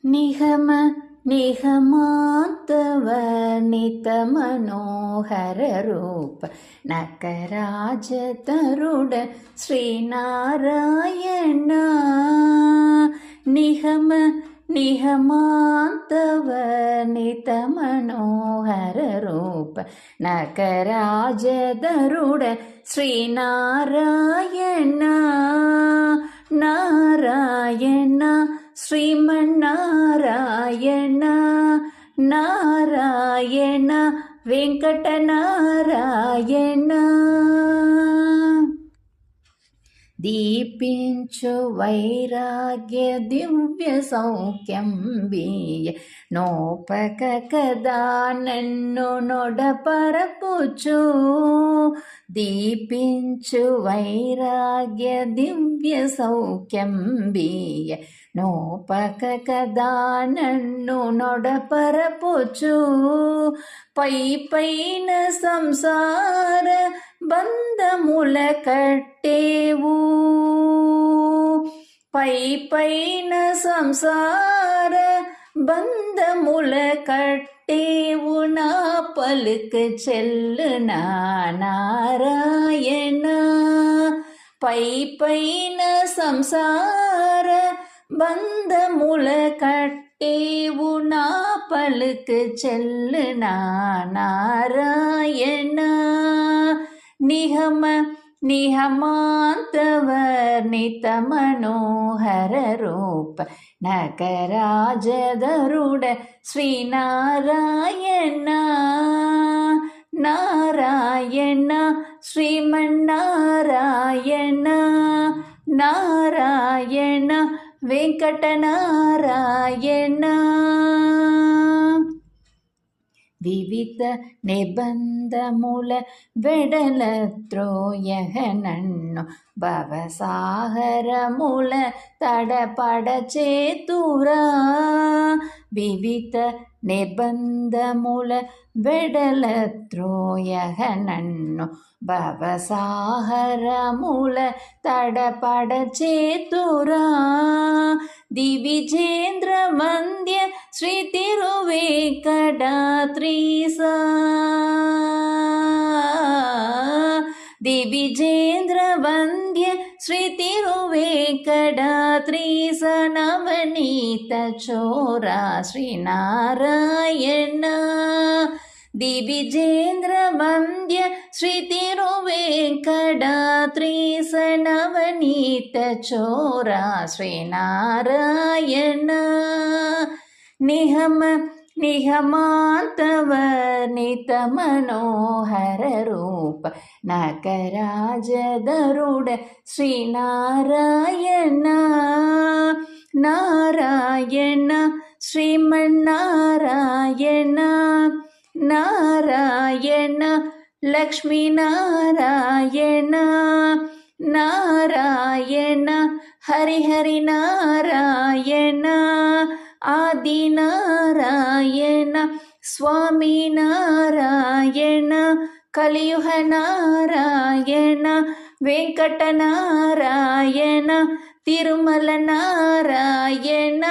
నిగమ నిగమాంతవర్ణిత మనోహర రూప నకరాజతరుడ శ్రీనారాయణ. నిగమ నిగమాంతవర్ణిత మనోహర రూప నకరాజతరుడ శ్రీనారాయణ. నారాయణ శ్రీమన్నారాయణ నారాయణ వెంకటనారాయణ. దీపించు వైరాగ్య దివ్య సౌఖ్యం బీయ నోపక కదా నన్ను నొడపరపుచు. దీపించు వైరాగ్య దివ్య సౌఖ్యం బీయ నోపక కదా నన్ను నొడపరపుచు. పై పైన సంసార బంధముల కట్టేవు. పై పైన సంసార బంధముల కట్టేవు. నా పలుక చెల్లునా నారాయణ. పై పైన సంసార బంధముల కట్టేవు. నా పలుక చెల్లునా నారాయణ. నిగమ నిగమాంతవర్ణిత మనోహర రూప నకరాజధరుడ శ్రీనారాయణ. నారాయణ శ్రీమన్నారాయణ నారాయణ వెంకటనారాయణ. వివిధ నిబంధముల వెడల త్రోయగ నన్ను భవసాగరముల తడపడ చేతురా. వివిధ నిబంధముల వెడల త్రోయగ నన్ను భవసాగరముల తడపడ చేతురా. దివిజేంద్ర వంద్య శ్రీ తిరువేంకటాద్రీశ. దివిజేంద్ర వంద్య శ్రీ తిరువేంకటాద్రీశ నవనీత చోరా శ్రీనారాయణ. దివిజేంద్ర వంద్య శ్రీ తిరువేంకటాద్రీశ నవనీత చోరా శ్రీనారాయణ. నిగమ నిగమాంతవర్ణిత మనోహర రూప నకరాజధరుడ శ్రీనారాయణ. నారాయణ శ్రీమన్నారాయణ నారాయణ లక్ష్మీనారాయణ నారాయణ హరిహరి నారాయణ ఆదినారాయణ స్వామి నారాయణ కలియుగ నారాయణ వెంకటనారాయణ తిరుమల నారాయణ.